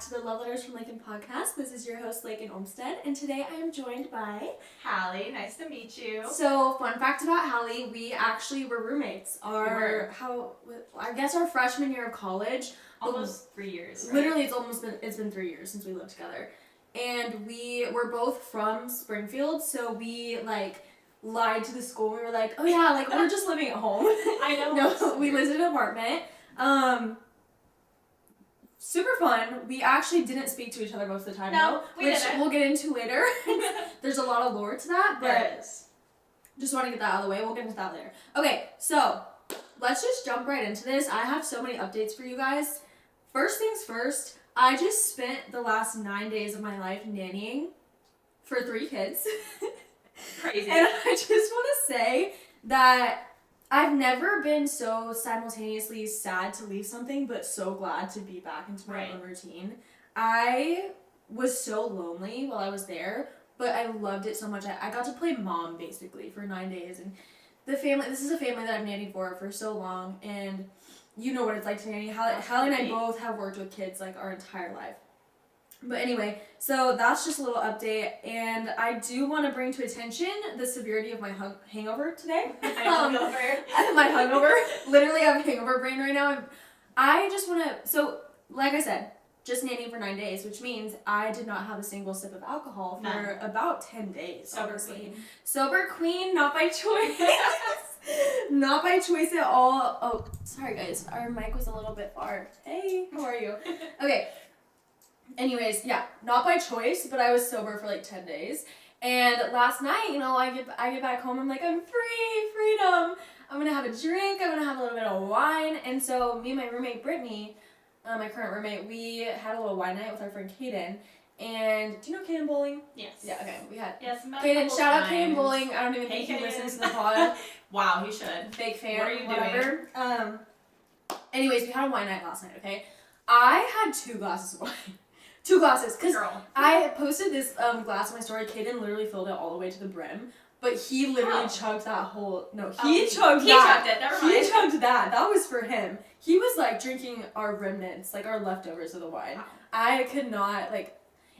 to the Love Letters from Lakyn podcast. This is your host, Lakyn Olmsted, and today I am joined by... Halli, nice to meet you. So, fun fact about Halli, we actually were roommates. I guess our freshman year of college. Almost 3 years, right? Literally, it's been 3 years since we lived together. And we were both from Springfield, so we, lied to the school. We were like, oh yeah, we're just living at home. I know. No, we lived in an apartment. Super fun. We actually didn't speak to each other most of the time, which we'll get into later. There's a lot of lore to that, but just want to get that out of the way. We'll get into that later. Okay, so let's just jump right into this. I have so many updates for you guys. First things first, I just spent the last 9 days of my life nannying for 3 kids. Crazy. And I just want to say that I've never been so simultaneously sad to leave something, but so glad to be back into my own routine. I was so lonely while I was there, but I loved it so much. I got to play mom, basically, for 9 days. And this is a family that I've nannied for so long, and you know what it's like to nanny. Halli and I both have worked with kids, our entire life. But anyway, so that's just a little update, and I do want to bring to attention the severity of my hangover today. My hangover. Literally, I have hangover brain right now. I just want to, so like I said, just nannying for 9 days, which means I did not have a single sip of alcohol for about 10 days. Sober queen, not by choice. Not by choice at all. Oh, sorry guys, our mic was a little bit far. Hey, how are you? Okay. Anyways, yeah, not by choice, but I was sober for 10 days. And last night, I get back home, I'm like, I'm free, freedom. I'm gonna have a drink, I'm gonna have a little bit of wine. And so me and my roommate, Brittany, my current roommate, we had a little wine night with our friend Kaden. And do you know Kaden Bowling? Yes. Yeah, okay, we had. Yes, Kaden, shout out Kaden Bowling. I don't even think he listens to the pod. Wow, he should. Big fan. What are you doing? Anyways, we had a wine night last night, okay? I had 2 glasses of wine. 2 glasses, because I posted this glass on my story. Kaden literally filled it all the way to the brim, but he literally chugged that whole, he chugged it, never mind. He chugged that. That was for him. He was drinking our remnants, our leftovers of the wine. Wow. I could not,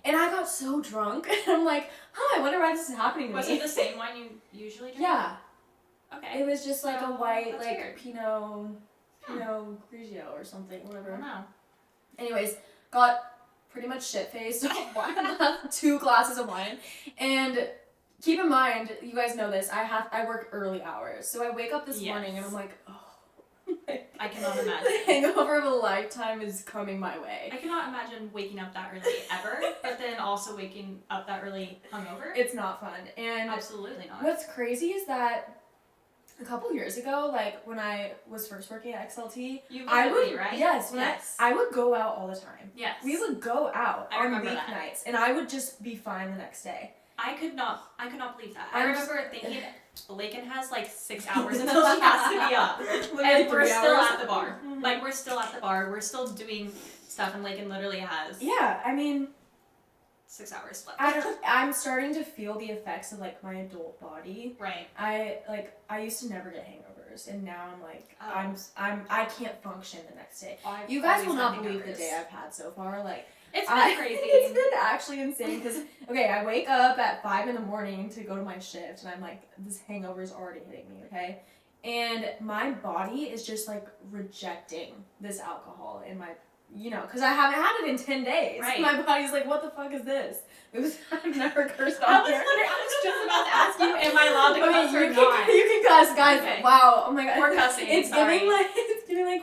and I got so drunk, and I'm like, I wonder why this is happening to me. Was it the same wine you usually drink? Yeah. Okay. It was just a white, Pinot Grigio or something, whatever. I don't know. Anyways, got pretty much shit-faced on wine. 2 glasses of wine. And keep in mind, you guys know this, I work early hours. So I wake up this morning and I'm like, oh. I cannot imagine. The hangover of a lifetime is coming my way. I cannot imagine waking up that early ever, but then also waking up that early hungover. It's not fun. And absolutely not. What's crazy is that a couple years ago, when I was first working at XLT, I would, right? Yes, I would go out all the time. Yes. We would go out on weeknights, and I would just be fine the next day. I could not believe that. I remember thinking, Lakyn has 6 hours until she has to be up, and we're still at the bar. Mm-hmm. We're still at the bar. We're still doing stuff, and Lakyn literally has. Yeah, I mean. 6 hours left. I'm starting to feel the effects of my adult body. Right. I used to never get hangovers, and now I can't function the next day. You guys will not believe the day I've had so far. It's been crazy. It's been actually insane because I wake up at 5 a.m. to go to my shift, and I'm this hangover is already hitting me. Okay, and my body is just rejecting this alcohol in my. Because I haven't had it in 10 days. Right. My body's like, what the fuck is this? I've never cursed I on here. I was just about to ask you, am I allowed to cuss or not? You can cuss, guys. Okay. Wow. Oh my god. We're cussing. It's giving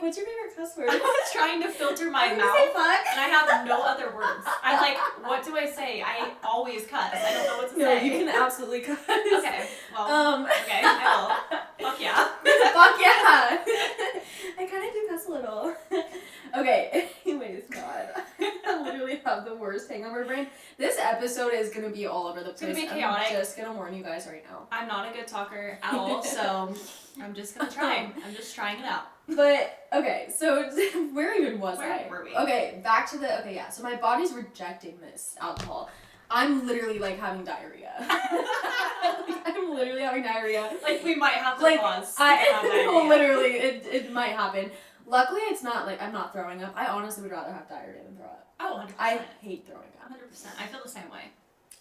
what's your favorite cuss word? I was trying to filter my mouth, say fuck. and I have no other words. I'm what do I say? I always cuss. I don't know what to say. No, you can absolutely cuss. Okay. Well. Okay. I will. Fuck yeah. Fuck yeah. I kind of do cuss a little. Okay, anyways, God. I literally have the worst hangover brain. This episode is going to be all over the place. It's going to be chaotic. I'm just going to warn you guys right now. I'm not a good talker at all, so I'm just going to try. I'm just trying it out. But, okay, so where even was I? Where were we? Okay, back to the, so my body's rejecting this alcohol. I'm literally, having diarrhea. I'm literally having diarrhea. We might have to pause. Literally, it might happen. Luckily, it's not like I'm not throwing up. I honestly would rather have diarrhea than throw up. Oh, 100%. I hate throwing up. 100%. I feel the same way.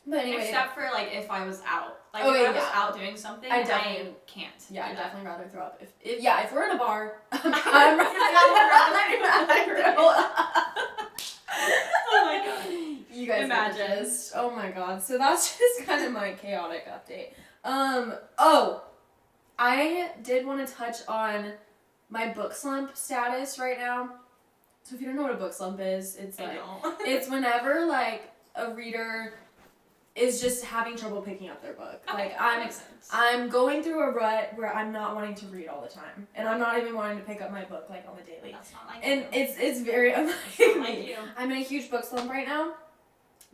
But anyway. Except for, like, if I was out. Like, Oh, if yeah, I was yeah. out doing something, I I can't. Yeah, do I'd that. definitely rather throw up. If we're in a bar, I'm rather throw up. Oh my god. You guys Imagine. Oh my god. So that's just kind of my chaotic update. Oh, I did want to touch on my book slump status right now. So if you don't know what a book slump is, it's like it's whenever like a reader is just having trouble picking up their book. Okay, Like that makes sense. I'm going through a rut where I'm not wanting to read all the time, and I'm not even wanting to pick up my book like on the daily. That's not like And you. it's very unlike It's not me. like you. I'm in a huge book slump right now,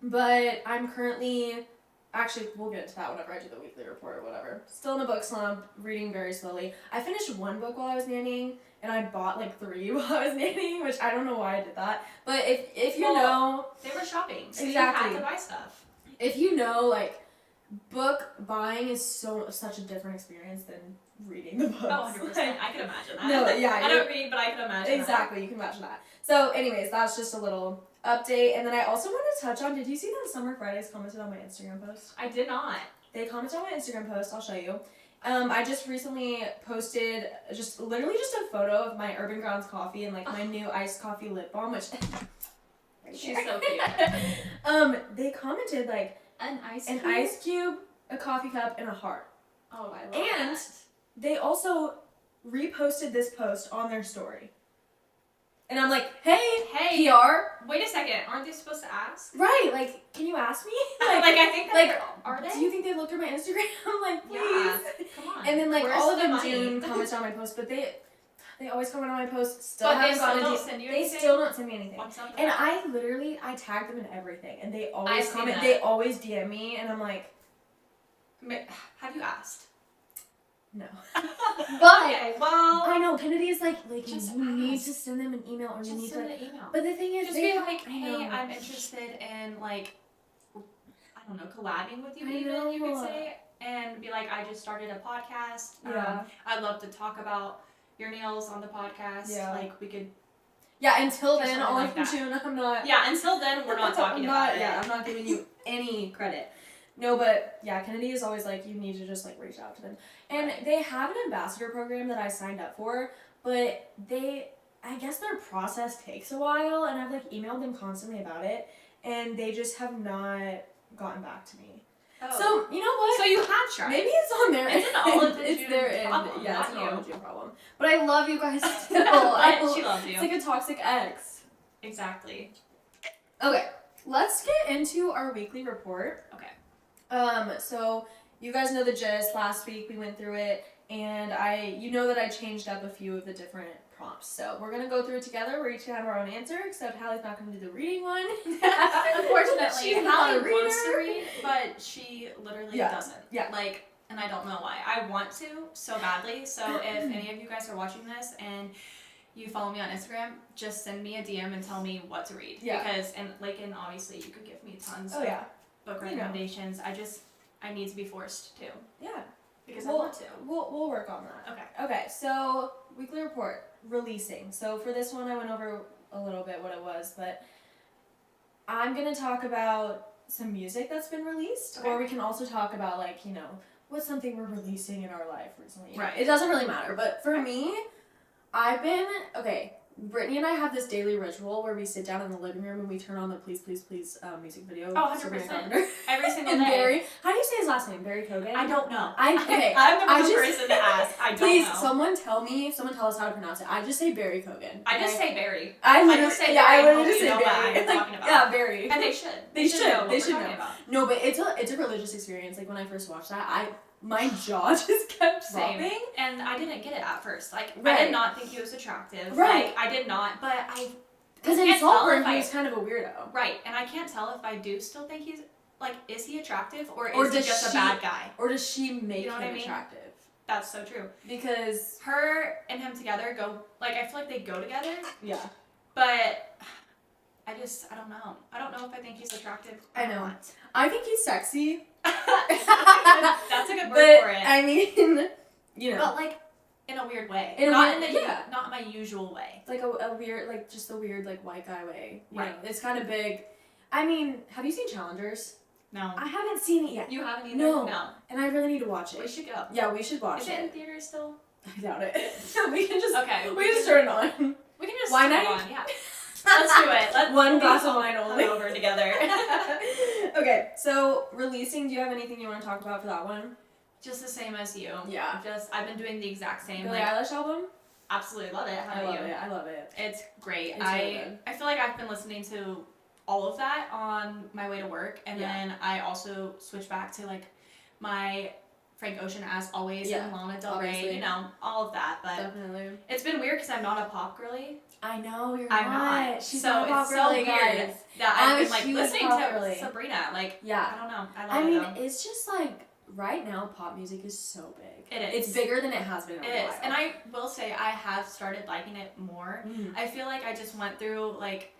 but I'm currently, actually, we'll get into that whenever I do the weekly report or whatever. Still in a book slump, reading very slowly. I finished one book while I was nannying, and I bought like 3 while I was nannying, which I don't know why I did that. But if you know, They were shopping, so Exactly. you had to buy stuff. if you know, like, book buying is such a different experience than reading the books. Oh, 100%. I can imagine that. No, yeah, I don't read, but I can imagine Exactly, you can imagine that. So, anyways, that's just a little update. And then I also want to touch on, did you see that Summer Fridays commented on my Instagram post? that. I did not. They commented on my Instagram post, I'll show you. I just recently posted literally just a photo of my Urban Grounds coffee and like my new iced coffee lip balm, which She's so cute. they commented like An ice cube, a coffee cup, and a heart. Oh, I love And that. they also reposted this post on their story. And I'm like, hey, PR. Wait a second. Aren't they supposed to ask? Right, like, can you ask me? I think that are they? Do you think they looked at my Instagram? I'm like, please. Yeah. Come on. And then like Where's all of the them money? June commented on my post, but they always comment on my post. Still But they haven't still gotten don't to send you They anything? still don't send me anything. What's up? And I tag them in everything, and they always see comment. that. They always DM me, and I'm like, Have you asked? no. Okay, well. I know Kennedy is like Just you need ask. to send them an email, or you Just need send to. an email. But the thing is, Just they be like, I hey, know. I'm interested in like, I don't know, collabing with you. I Even you could know. say, and be like, I just started a podcast. Yeah. I'd love to talk about your nails on the podcast. Yeah. Like we could. Yeah, until Or then, something all like of in that. June, I'm not. Yeah. Until then, we're not talking about it. Yeah, I'm not giving you any credit. No, but yeah, Kennedy is always like, you need to just like reach out to them. And they have an ambassador program that I signed up for, but I guess their process takes a while, and I've like emailed them constantly about it, and they just have not gotten back to me. Oh. So, you know what? So you have tried. Maybe it's on their It's end. an all of the It's June their end. problem, Yeah, it's not an all you. of the June problem. But I love you guys still. But she loves you. It's like a toxic ex. Exactly. Okay, let's get into our weekly report. Okay. So you guys know the gist. Last week we went through it, and you know that I changed up a few of the different prompts. So we're gonna go through it together. We're each gonna have our own answer, except Hallie's not gonna do the reading one. Unfortunately, She's not a Halli wants to reader. read, but she literally Yeah. doesn't. Yeah. Like, and I don't know why. I want to so badly. So if any of you guys are watching this and you follow me on Instagram, just send me a DM and tell me what to read. Yeah. Because, and Lakyn, obviously, you could give me tons Oh of yeah. book You know. recommendations. I need to be forced to. Yeah. Because I want to. We'll work on that. Okay. Okay, so weekly report, releasing. So for this one I went over a little bit what it was, but I'm gonna talk about some music that's been released, Okay. or we can also talk about like, you know, what's something we're releasing in our life recently. Right. It doesn't really matter, but for me, Brittany and I have this daily ritual where we sit down in the living room and we turn on the Please Please Please music video. Oh, of Sabrina 100%. Carpenter. Every single And day. Barry, how do you say his last name? Barry Kogan? I don't know. Okay. I'm the I wrong just- person to ask. I don't Please, know. someone tell us how to pronounce it. I just say Barry Kogan. I just okay? say Barry. I literally just say yeah, I Barry literally and just say hope you know what Barry. I'm Like, talking about. yeah, Barry. And they should. They should. know what They we're should talking know. about. No, but it's a religious experience. Like when I first watched that, my jaw just kept Same. dropping. And I didn't get it at first. Like, I Right. did not think he was attractive. Right. Like, I did not. But Because in can't tell Saltburn, if I- he was kind of a weirdo. right. And I can't tell if I do still think he's, like, is he attractive or Or is he does just a she- bad guy? Or does she make You know what him I mean? attractive? That's so true. Because Her and him together go, like, I feel like they go together. yeah, But I don't know. I don't know if I think he's attractive or I know. not. I think he's sexy. That's a good word But for it. I mean, you know. But like, in a weird way. In a not weird- in the, yeah. not my usual way. Like a weird, like just a weird like white guy way. You Right. know, it's kind of big. I mean, have you seen Challengers? No. I haven't seen it yet. You haven't either? No. And I really need to watch We it. should go. Yeah, we should watch Is it in theaters still? I doubt it. we can just Okay. we can turn it on. We can just Wine turn it night? on, yeah. Let's do it. Let's One glass of wine only. over together. Okay, so releasing, do you have anything you want to talk about for that one? Just the same as you. Yeah. I've been doing the exact same. Billie Like, Eilish album? absolutely love it. How about you? I love it. It's great. It's really good. I feel like I've been listening to all of that on my way to work, and then I also switch back to like my Frank Ocean as always and Lana Del Rey, obviously. you know, all of that. But Definitely. it's been weird because I'm not a pop girly. I know you're I'm not. not. She's so not a pop it's girly, so weird guys. that I'm I've a been like huge listening pop to girly. Sabrina. Like, Yeah. I don't know. I love I it mean, though. it's just like right now, pop music is so big. It is. It's bigger than it has been in a It while. is, and I will say I have started liking it more. Mhm. I feel like I just went through like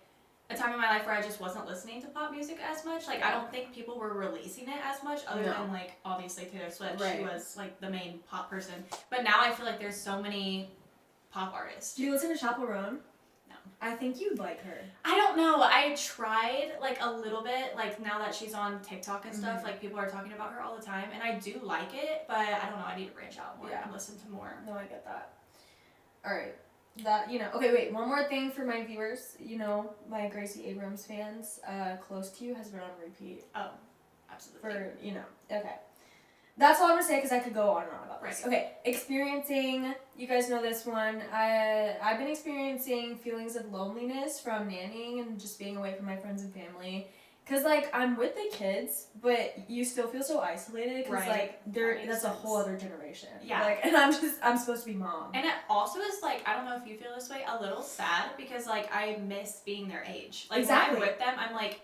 a time in my life where I just wasn't listening to pop music as much. Like, I don't think people were releasing it as much, other No. than like obviously Taylor Swift. Right. She was like the main pop person. But now I feel like there's so many pop artists. Do you listen to Chappell Roan? No. I think you'd like her. I don't know. I tried like a little bit. Like now that she's on TikTok and stuff, Mhm. like people are talking about her all the time, and I do like it. But I don't know. I need to branch out more Yeah. and listen to more. No, I get that. All right. That, you know, okay, wait, one more thing for my viewers. You know, my Gracie Abrams fans, Close to You has been on repeat Oh, absolutely. for, you know, okay. That's all I'm going to say because I could go on and on about this. Right. Okay, experiencing, you guys know this one. I've been experiencing feelings of loneliness from nannying and just being away from my friends and family. Because, like, I'm with the kids, but you still feel so isolated because, Right. like, That makes that's a sense. whole other generation. Yeah. Like, and I'm supposed to be mom. And it also is like, I don't know if you feel this way, a little sad because like I miss being their age. Like Exactly. when I'm with them, I'm like,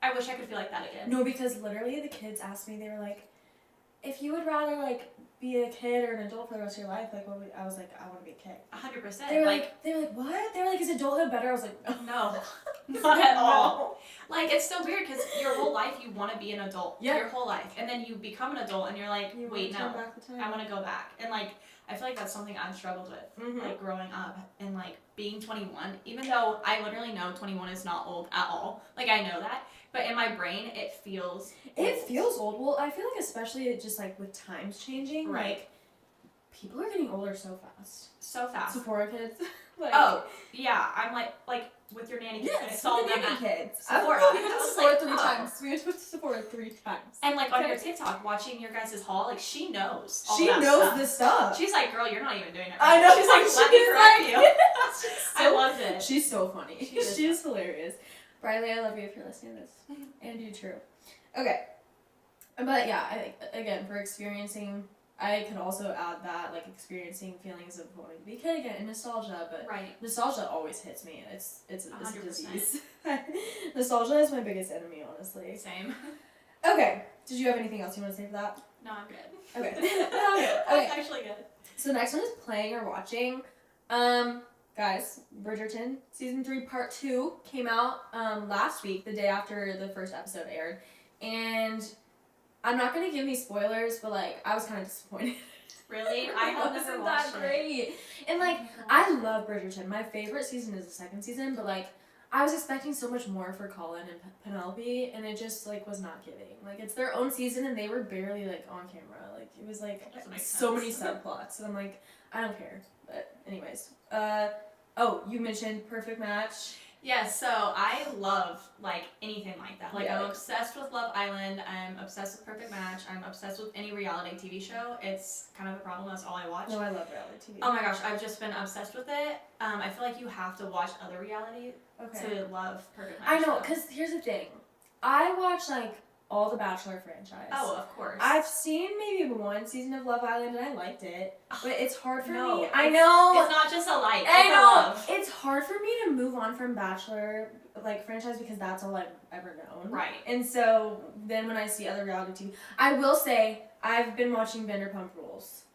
I wish I could feel like that again. No, because literally the kids asked me, they were like, if you would rather, like, be a kid or an adult for the rest of your life, like, what would, I was like, I want to be a kid. 100%. They were like, like, what? They were like, is adulthood better? I was like, no, not at all. Like, it's so weird because your whole life you want to be an adult. Yeah. Your whole life. And then you become an adult and you're like, You wait, wanna no, turn back the time. I want to go back. And like, I feel like that's something I've struggled with. Mhm. Like growing up and like being 21, even though I literally know 21 is not old at all. Like I know that, but in my brain it feels It old. feels old. Well, I feel like especially just, like, with times changing, Right. like, people are getting older so fast. so fast. Sephora kids. Like, Oh, yeah, I'm like with your nanny kids. I yes, saw the them nanny at kids. Sephora. We I went to was Sephora like, 3 oh. times. We went to Sephora 3 times. and like on Okay. your TikTok watching your guys' haul, like she knows all She that knows stuff. the stuff. She's like, girl, you're not even doing it right. I know. She's like, let me correct you. I so, loved it. she's so funny. She is She's hilarious. Briley, I love you if you're listening to this. And you too. Okay. But yeah, I think, again, for experiencing, I could also add that, like, experiencing feelings of wanting to be a kid again and nostalgia, but Right. nostalgia always hits me. It's a 100%. disease. Nostalgia is my biggest enemy, honestly. Same. Okay. Did you have anything else you want to say for that? No, I'm good. Okay. I'm Okay. actually good. So the next one is playing or watching. Guys, Bridgerton season 3 part 2 came out last week, the day after the first episode aired, and I'm not gonna give any spoilers, but like I was kind of disappointed. Really? I have never Wasn't watched that it. great. And like I love Bridgerton. My favorite season is the second season, but like I was expecting so much more for Colin and Penelope, and it just like was not giving. Like it's their own season, and they were barely like on camera. Like it was like Doesn't make so many sense. subplots, and I'm like, I don't care. But anyways, oh, you mentioned Perfect Match. Yeah, so I love like anything like that. Like Yeah, I'm like- obsessed with Love Island. I'm obsessed with Perfect Match. I'm obsessed with any reality TV show. It's kind of a problem. That's all I watch. No, I love reality TV. Oh my gosh, I've just been obsessed with it. I feel like you have to watch other reality Okay. to love Perfect Match. I know, though. cause here's the thing, I watch like all the Bachelor franchise. Oh, of course. I've seen maybe one season of Love Island and I liked it, but it's hard for No, me. I it's- know. It's not just a like. I It's a know. love. It's hard for me to move on from Bachelor like franchise because that's all I've ever known. Right. And so then when I see other reality TV, I will say I've been watching Vanderpump Rules.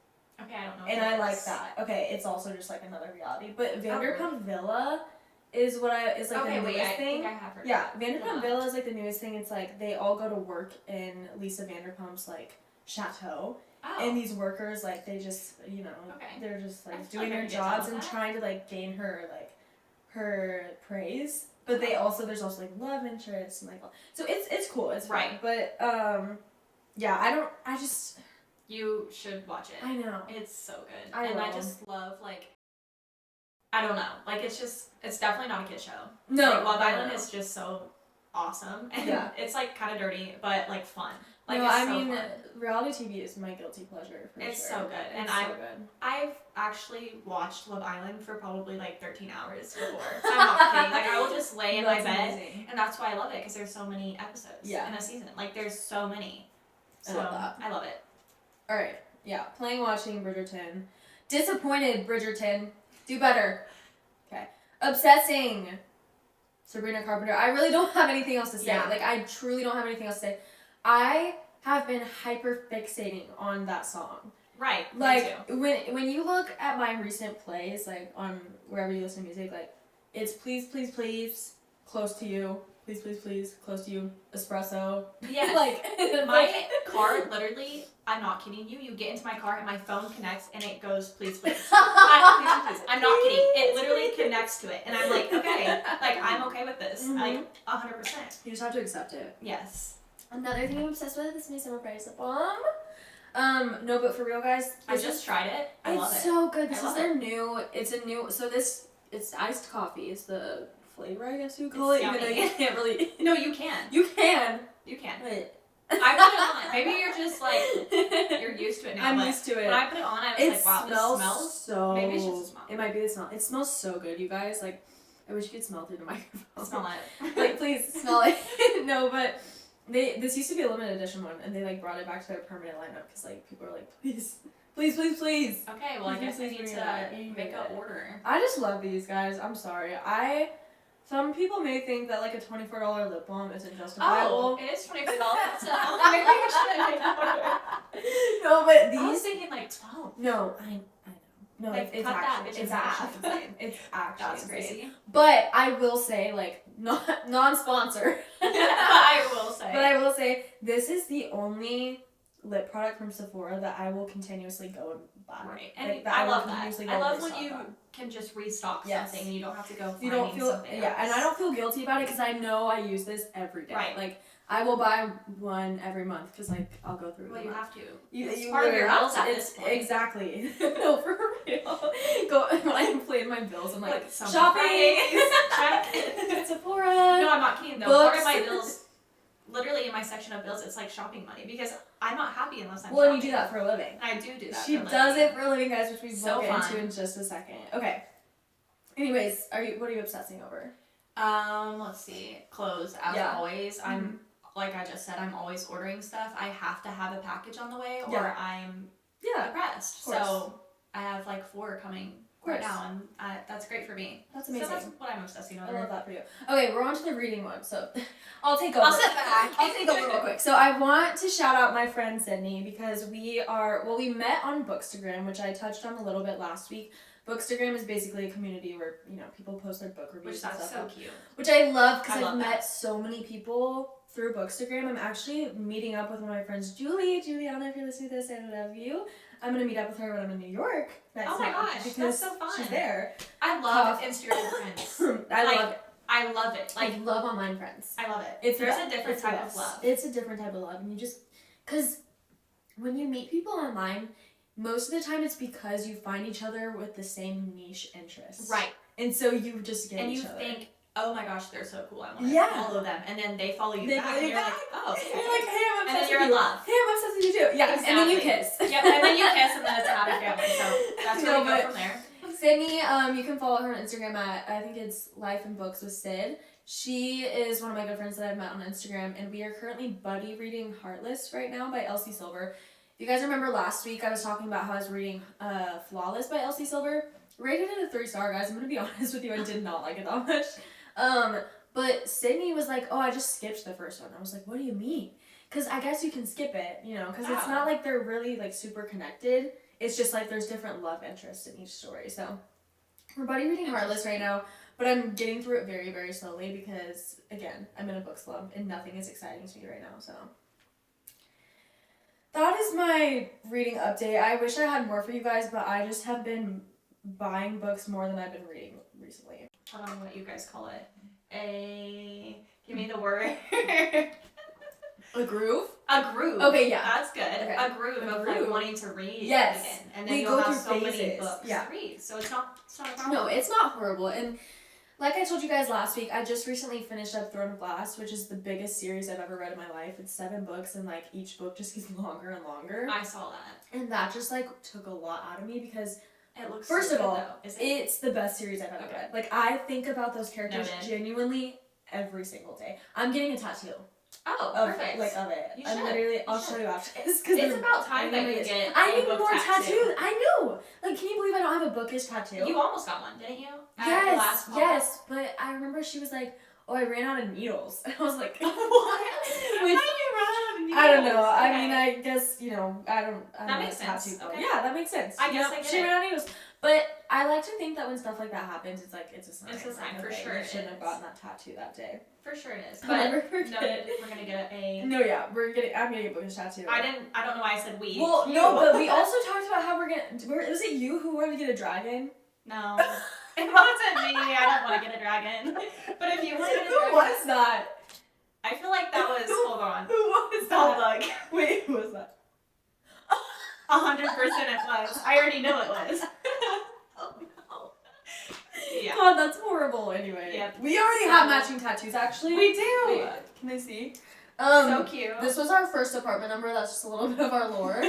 Okay, I don't know. And what I that like is. that. Okay, it's also just like another reality. But really? Vanderpump Villa is what is like Okay, the wait. newest I thing. think I have heard. Yeah, of Vanderpump that. Villa is like the newest thing. It's like they all go to work in Lisa Vanderpump's like chateau. And these workers, like, they just, you know, they're just, like, doing their jobs and trying to, like, gain her, like, her praise. But there's also, like, love interest and, like, so it's cool. It's fun. But, yeah, You should watch it. I know. It's so good. I just love, like, I don't know. Like, it's definitely not a kid show. No. Like, Love Island is just so awesome. And it's, like, kind of dirty, but, like, fun. Like, fun. Reality TV is my guilty pleasure, for It's sure. so good. And I've actually watched Love Island for probably, like, 13 hours before. I'm not kidding. Like, I will just lay in my bed, and that's why I love it, because there's so many episodes in a season. Like, there's so many. So, I love it. Alright, yeah. Playing, watching Bridgerton. Disappointed, Bridgerton. Do better. Okay. Obsessing, Sabrina Carpenter. I really don't have anything else to say. Yeah. Like, I truly don't have anything else to say. I have been hyper fixating on that song. Right. Like, when you look at my recent plays, like, on wherever you listen to music, like, it's please, please, please, close to you. Please, please, please, close to you. Espresso. Yes. Like, my car, literally, I'm not kidding you. You get into my car and my phone connects and it goes, please, please. Please. I'm not kidding. It literally connects to it. And I'm like, okay. Like, I'm okay with this. Like, 100%. You just have to accept it. Yes. Another thing I'm obsessed with is my summer praise bomb. No, but for real, guys. I just tried it. I love it. It's so good. This is their new, it's iced coffee. It's the flavor, I guess you call it. Even though you can't really. No, you can. You can. You can. Wait. I put it on. Maybe you're just like, you're used to it now. I'm used to it. When I put it on, I was like, wow, this smells so. Maybe it's just the smell. It might be the smell. It smells so good, you guys. Like, I wish you could smell through the microphone. Smell it. Like, please smell it. No, but this used to be a limited edition one, and they like brought it back to their permanent lineup because like people are like, please, please, please, please. Okay, well I guess I need to make an order. I just love these guys. I'm sorry. Some people may think that like a $24 lip balm isn't justifiable. Oh, it is $24. So maybe I should make an order. No, but these. I was thinking like 12. No, I know. No, like, it's actually insane. It's actually That's crazy. But I will say, like, non-sponsor. I will say. But I will say, this is the only lip product from Sephora that I will continuously go and buy. Right, and like, I love that. I love when you can just restock something and you don't have to go finding something else. Yeah, and I don't feel guilty about it because I know I use this every day. Right. Like, I will buy one every month because, like, I'll go through it. Well, you have to. It's part of your bills at this point. Exactly. No, for real. When I inflate my bills, I'm like shopping. Sephora. No, I'm not kidding though. Part of my bills, literally in my section of bills, it's like shopping money because I'm not happy unless I'm shopping. Well, you do that for a living. I do that. She does it for a living, guys, which we will get into in just a second. Okay. Anyways, what are you obsessing over? Let's see. Clothes, as always. I'm like I just said, I'm always ordering stuff. I have to have a package on the way, or I'm depressed. So I have like 4 coming right now, and that's great for me. That's amazing. So that's what I'm obsessing over. I love that for you. Okay, we're on to the reading one. So I'll take over. I'll sit back. I'll take over real quick. So I want to shout out my friend Sydney because we met on Bookstagram, which I touched on a little bit last week. Bookstagram is basically a community where, you know, people post their book reviews and stuff. So cute. Which I love because I've met so many people through Bookstagram. I'm actually meeting up with one of my friends, Juliana, if you're listening to this, I love you. I'm going to meet up with her when I'm in New York. Oh my gosh, that's so fun. She's there. I love Instagram friends. love it. I love it. Like, I love online friends. I love it. There's a different type of love. It's a different type of love. And you just, because when you meet people online, most of the time it's because you find each other with the same niche interests. Right. And so you just get each other. And you think, oh my gosh, they're so cool. I want to follow them. And then they follow you back. And you're like, oh. Okay. You're like, hey, I'm obsessed with you. And then you're in love. Hey, I'm obsessed with you too. Yeah. Exactly. And then you kiss. Yep. And then you kiss, and then it's a happy family. So that's where we go from there. Sydney, you can follow her on Instagram at, I think it's Life and Books with Sid. She is one of my good friends that I've met on Instagram, and we are currently buddy reading Heartless right now by Elsie Silver. If you guys remember last week, I was talking about how I was reading Flawless by Elsie Silver. Rated it a 3-star, guys. I'm going to be honest with you, I did not like it that much. But Sydney was like, oh, I just skipped the first one. I was like, what do you mean? Because I guess you can skip it, you know, because it's not like they're really like super connected. It's just like there's different love interests in each story. So we're buddy reading Heartless right now, but I'm getting through it very, very slowly because, again, I'm in a book slump and nothing is exciting to me right now. So that is is my reading update. I wish I had more for you guys, but I just have been buying books more than I've been reading recently. I don't know what you guys call it. Give me the word. A groove? A groove. Okay, yeah. That's good. Okay. A groove of like wanting to read. Yes. Again. And then we you'll go have through so phases. many books to read. So it's not a problem. No, it's not horrible. And like I told you guys last week, I just recently finished up Throne of Glass, which is the biggest series I've ever read in my life. It's 7 books, and like each book just gets longer and longer. I saw that. And that just like took a lot out of me because it looks first so of all, good, though. it's the best series I've ever read. Like I think about those characters genuinely every single day. I'm getting a tattoo. Oh, perfect. Like of it. You I'm should. literally. I'll show you after this. It's about time that you get. I need book more tattoo. tattoos. I know. Like, can you believe I don't have a bookish tattoo? You almost got one, didn't you? Yes. But I remember she was like, "Oh, I ran out of needles," and I was like, "What?" How do you run out of needles? I don't know. Okay. I mean, I guess I don't. That makes sense. Okay. Yeah, that makes sense. I guess I get she ran out of needles. But I like to think that when stuff like that happens, it's like it's a sign. It's a sign for okay, sure. You shouldn't have gotten that tattoo that day. For sure it is. I'll But never forget it. we're gonna get a. No, yeah, I'm getting a bookish tattoo. I don't know why I said we. Well, no, but we also talked about how was it you who wanted to get a dragon? No. It wasn't me. I don't want to get a dragon. But if you want to get a dragon. Who was that? I feel like that was. Hold on. Who was that? Dog. Wait, who was that? 100% it was. I already know it was. Oh no. Yeah. God, that's horrible. Anyway. Yep. We already have matching tattoos, actually. We do. Wait, can they see? So cute. This was our first apartment number. That's just a little bit of our lore.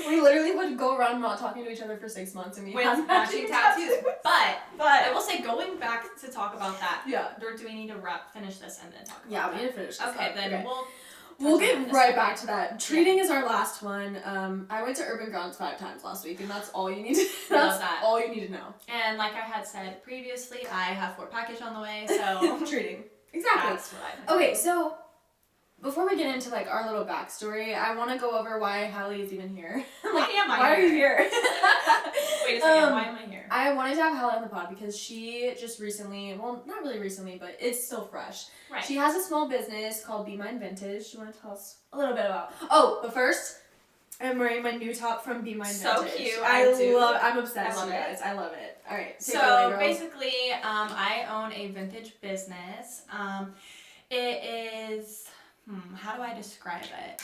We literally would go around not talking to each other for 6 months, and we had matching tattoos. But I will say, going back to talk about that. Yeah. Do we need to finish this and then talk about Yeah, that? we need to finish this. Okay, then we'll get right back to that. Treating is our last one. I went to Urban Grounds 5 times last week, and that's all you need to. That's all you need to know. And like I had said previously, I have 4 package on the way, so treating. Exactly. That's what Okay, so before we get into like our little backstory, I want to go over why Halli is even here. Why am I Why here? are you here? Wait a second, why am I here? I wanted to have Halli on the pod because she just recently, well, not really recently, but it's still fresh. Right. She has a small business called Be Mine Vintage. You want to tell us a little bit about? Oh, but first, I'm wearing my new top from Be Mine Vintage. So cute. I'm obsessed. I love you guys. it. I love it. All right. So basically, I own a vintage business. It is. How do I describe it?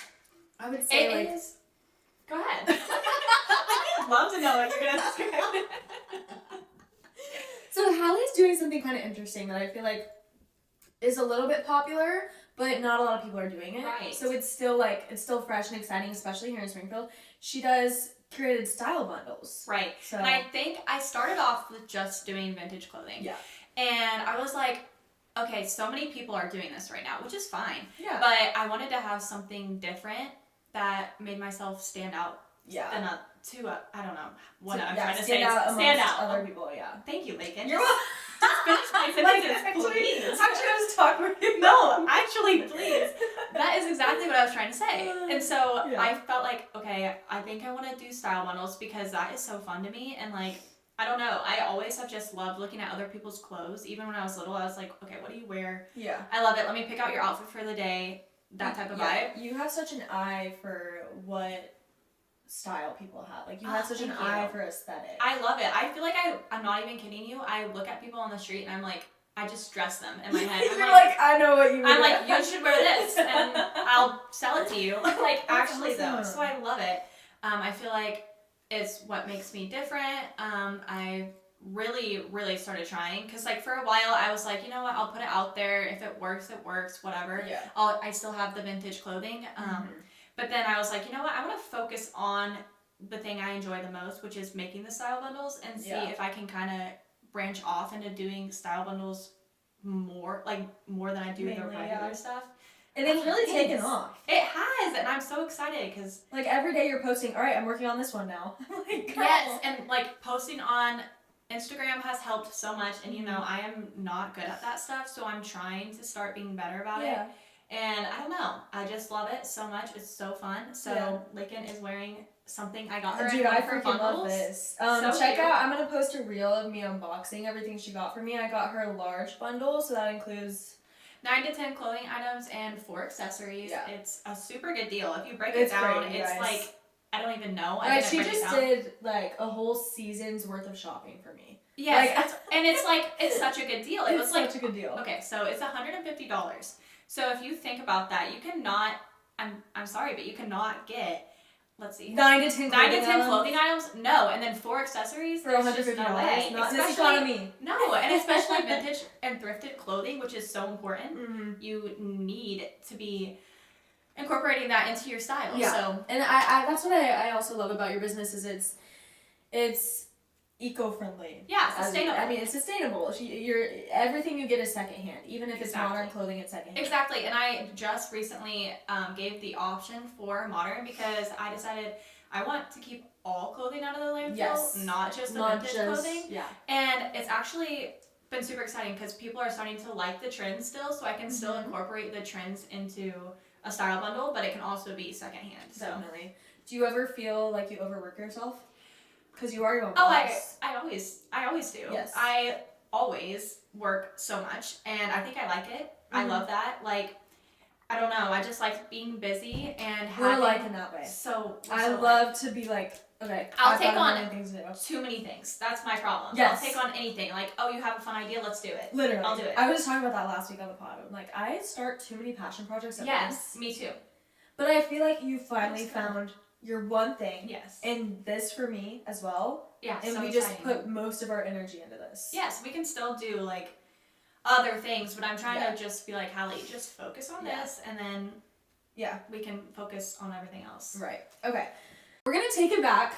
I would say it is. Go ahead. I'd love to know what you're gonna describe it. So Halli's doing something kind of interesting that I feel like is a little bit popular, but not a lot of people are doing it. Right. So it's still fresh and exciting, especially here in Springfield. She does curated style bundles. Right. So and I think I started off with just doing vintage clothing. Yeah. And I was like, okay, so many people are doing this right now, which is fine. Yeah. But I wanted to have something different that made myself stand out. Yeah. Than I don't know what I'm trying to stand say. out Stand amongst out. other people. Yeah. Thank you, Lakyn. You're Just finish my sentences, please. Actually, I was talking. No, actually, please. That is exactly what I was trying to say. And so Yeah. I felt like, okay, I think I want to do style bundles because that is so fun to me. And like, I don't know, I always have just loved looking at other people's clothes. Even when I was little, I was like, okay, what do you wear? Yeah. I love it. Let me pick out your outfit for the day. That type of vibe. You have such an eye for what style people have. Like, you have such an thank eye you. for aesthetic. I love it. I feel like I'm not even kidding you. I look at people on the street and I'm like, I just dress them in my head. You're like, I know what you mean. I'm like, you should wear this and I'll sell it to you. Like, actually though. awesome. So I love it. I feel like it's what makes me different. I really started trying because like for a while I was like, you know what, I'll put it out there. If it works, whatever. Yeah. I still have the vintage clothing. But then I was like, you know what, I want to focus on the thing I enjoy the most, which is making the style bundles, and see if I can kind of branch off into doing style bundles more than I do the regular stuff. And it's really taken off. It has, and I'm so excited because like every day you're posting, all right, I'm working on this one now. Like, yes, and like posting on Instagram has helped so much, and you know I am not good at that stuff, so I'm trying to start being better about it. And I don't know, I just love it so much. It's so fun. So Lakyn is wearing something I got her. Dude, I freaking love this. So check cute. out, I'm gonna post a reel of me unboxing everything she got for me. I got her a large bundle, so that includes 9 to 10 clothing items and 4 accessories. Yeah. It's a super good deal. If you break it down, great, it's guys. like I don't even know. Right, she just did like a whole season's worth of shopping for me. Yes, like, and it's such a good deal. It's such a good deal. Okay, so it's $150. So if you think about that, you cannot. I'm sorry, but you cannot get. Let's see. 9 to 10 clothing items. No, and then 4 accessories for $150. No way. Not in this economy. No, and especially vintage and thrifted clothing, which is so important. Mm-hmm. You need to be incorporating that into your style. Yeah. So, and I that's what I also love about your business is it's eco-friendly. Yeah, sustainable. I mean, it's sustainable. Everything you get is secondhand, even if it's modern clothing, it's secondhand. Exactly, and I just recently gave the option for modern because I decided I want to keep all clothing out of the landfill, not just the vintage clothing. Yeah. And it's actually been super exciting because people are starting to like the trends still, so I can still incorporate the trends into a style bundle, but it can also be secondhand. So. Definitely. Do you ever feel like you overwork yourself? Because you are your own boss. I always do. Yes. I always work so much, and I think I like it. Mm-hmm. I love that. Like, I don't know. I just like being busy and having. We're like in that way. So I love to be like, okay, I'll take on too many things. That's my problem. Yes. I'll take on anything. Like, oh, you have a fun idea, let's do it. Literally. I'll do it. I was just talking about that last week on the pod. I'm like, I start too many passion projects at once. Yes, me too. But I feel like you finally found your one thing. Yes. And this for me as well. Yeah, and so we exciting. Just put most of our energy into this. Yes, we can still do like other things, but I'm trying to just be like, Hallie, just focus on this, and then we can focus on everything else. Right. Okay. We're gonna take it back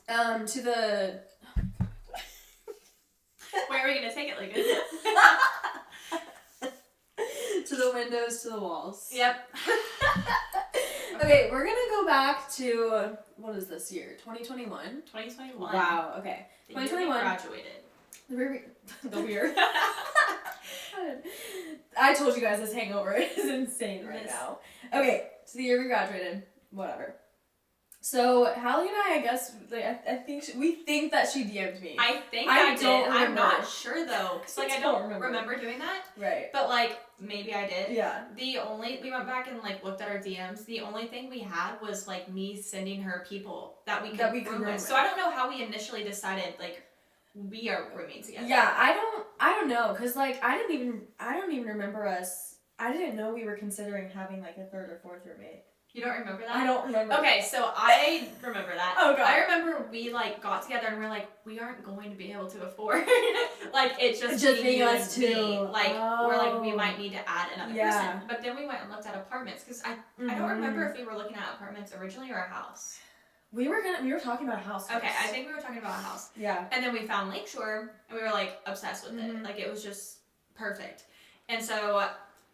to the. Where are we gonna take it, Lakyn? To the windows, to the walls. Yep. Okay, we're gonna go back to, what is this year? 2021? 2021. Wow, okay. 2021. Graduated. The weird. I told you guys this hangover is insane right now. Okay, so the year we graduated, whatever. So Hallie and I guess, like, I think we think that she DM'd me. I think I did. Don't remember. I'm not sure though, cause like I don't remember doing that. Right. But like maybe I did. Yeah. We went back and like looked at our DMs. The only thing we had was like me sending her people that we could room with. So I don't know how we initially decided like we are rooming together. Yeah, I don't know, cause like I don't even remember us. I didn't know we were considering having like a third or fourth roommate. You don't remember that? I don't remember. Okay, so I remember that. Oh god. I remember we like got together and we're like, we aren't going to be able to afford like it's just being us two. Like we're like we might need to add another person. But then we went and looked at apartments because I don't remember if we were looking at apartments originally or a house. We were talking about a house first. Okay, I think we were talking about a house. Yeah. And then we found Lakeshore and we were like obsessed with it. Like it was just perfect. And so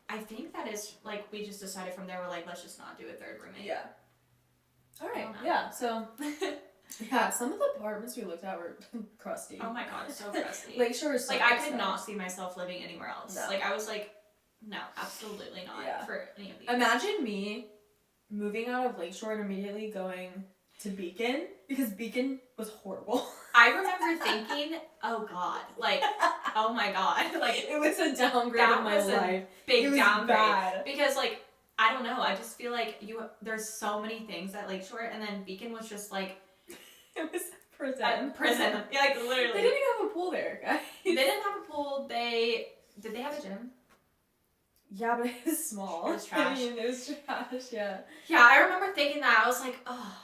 I think that is, like, we just decided from there, we're like, let's just not do a third roommate. Yeah. Alright, yeah, so, yeah, some of the apartments we looked at were crusty. Oh my god, so crusty. Lakeshore is so like, I could not see myself living anywhere else. No. Like, I was like, no, absolutely not for any of these. Imagine me moving out of Lakeshore and immediately going to Beacon, because Beacon was horrible. I remember thinking, oh god, like, oh my god, like it was a downgrade of my life. Big downgrade. Bad. Because like I don't know, I just feel like there's so many things at Lakeshore, and then Beacon was just like it was prison. Yeah, like literally. They didn't even have a pool there, guys. They didn't have a pool. Did they have a gym? Yeah, but it was small. It was trash. I mean, it was trash. Yeah. Yeah, I remember thinking that. I was like, oh.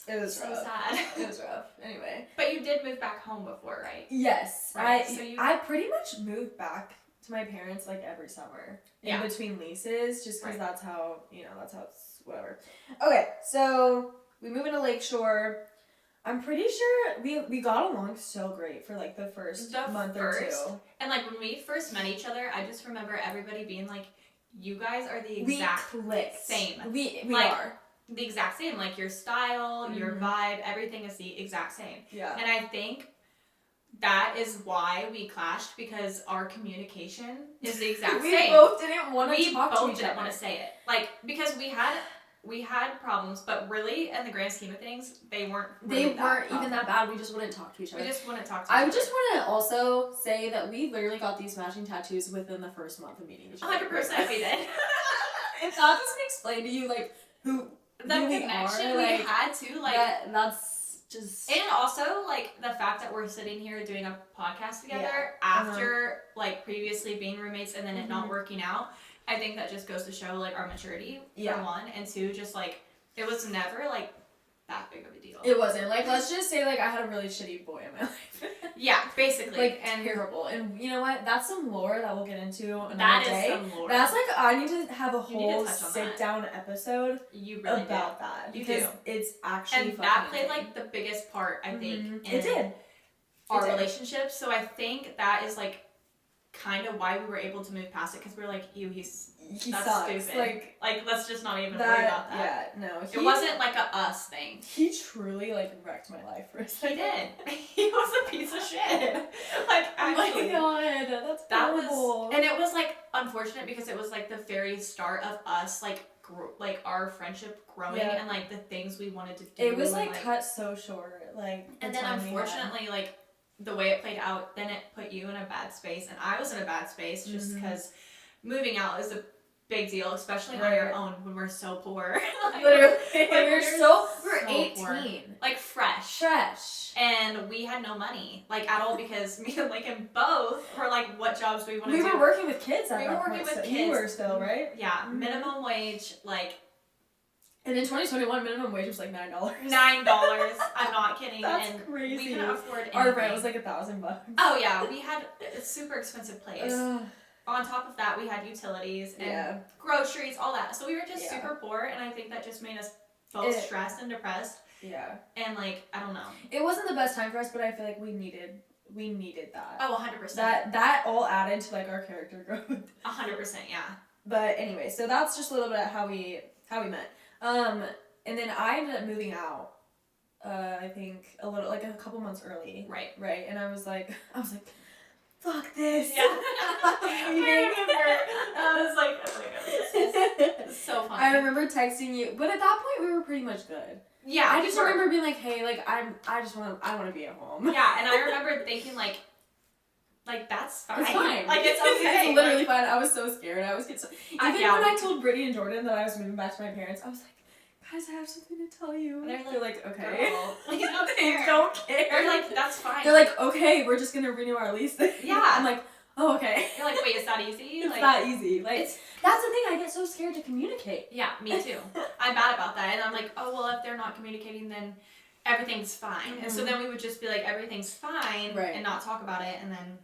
It was so rough. sad. It was rough. Anyway. But you did move back home before, right? Yes. Right. I pretty much moved back to my parents like every summer in between leases, just because that's how it's whatever. Okay, so we move into Lakeshore. I'm pretty sure we got along so great for like the first month or two. And like when we first met each other, I just remember everybody being like, "You guys are the exact same." We like, are. The exact same, like your style, your vibe, everything is the exact same. Yeah. And I think that is why we clashed, because our communication is the exact same. We both didn't want to talk to each other. We both didn't want to say it. Like, because we had problems, but really, in the grand scheme of things, they weren't really even that bad. We just wouldn't talk to each other. We just wouldn't talk to each other. I just want to also say that we literally got these matching tattoos within the first month of meeting each other. 100% we did. If that doesn't explain to you, like, who the connection we had too, like that's just. And also like the fact that we're sitting here doing a podcast together after like previously being roommates and then it not working out. I think that just goes to show like our maturity for one, and two, just like it was never like that big of a deal. It wasn't. Like, let's just say, like, I had a really shitty boy in my life. Yeah, basically. Like, and terrible. And you know what? That's some lore that we'll get into another day. That is some lore. That's like, I need to have a whole sit-down episode about that. Because it's actually and that played, like, the biggest part, I think, in our relationship. So I think that is, like, kind of why we were able to move past it, because we were like, ew, that's sucks. Stupid. Like, let's just not even worry about that. Yeah, no. It wasn't like a us thing. He truly, like, wrecked my life for a second. He did. He was a piece of shit. Like, actually. Oh my god, that's horrible. And it was, like, unfortunate because it was, like, the very start of us, like, our friendship growing and, like, the things we wanted to do. It was, like, cut so short. Like, and then, unfortunately, like, the way it played out, then it put you in a bad space, and I was in a bad space just because moving out is a big deal, especially on your own when we're so poor. Like, literally, we're 18, poor. Like fresh, and we had no money like at all because me and Lakyn both were like, what jobs do we want to do? We were working with kids at that point. We were working with kids. You were still, right? Yeah, minimum wage, like. And in 2021, minimum wage was like $9. $9. I'm not kidding. That's and crazy. We couldn't afford anything. Our rent was like $1,000. Oh yeah, we had a super expensive place. On top of that, we had utilities and groceries, all that. So we were just super poor, and I think that just made us both stressed and depressed. Yeah. And like, I don't know. It wasn't the best time for us, but I feel like we needed that. Oh, 100%. That all added to like our character growth. 100%, yeah. But anyway, so that's just a little bit of how we met. And then I ended up moving out. I think a couple months early. Right. Right. And I was like, fuck this. Yeah. I was like, oh my god, this is so funny. I remember texting you, but at that point we were pretty much good. Yeah. I just remember being like, hey, like I want to be at home. Yeah, and I remember thinking like that's fine. It's fine. Like it's okay. It's literally fine. I was so scared. Even when I told Brittany and Jordan that I was moving back to my parents, I was like, guys, I have something to tell you. And they're like, okay. Girl, they don't care. They're like, that's fine. They're like, okay, we're just gonna renew our lease. Yeah. I'm like, oh, okay. You're like, wait, is that easy? It's that easy. Like, that's the thing. I get so scared to communicate. Yeah, me too. I'm bad about that. And I'm like, oh, well, if they're not communicating, then everything's fine. Mm-hmm. And so then we would just be like, everything's fine, and not talk about it, and then,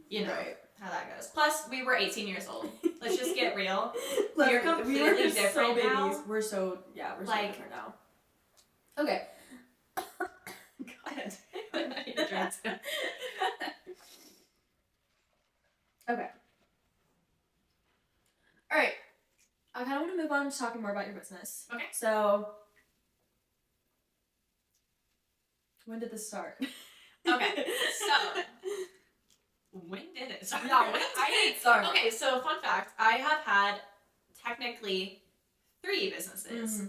you know, how that goes. Plus, we were 18 years old. Let's just get real. We're completely different now. We're so different now. Okay. God. Okay. Alright. I kind of want to move on to talking more about your business. Okay. So, when did this start? Okay. So, when did it start? Yeah, when did it start? Okay, so fun fact. I have had technically 3 businesses. Mm-hmm.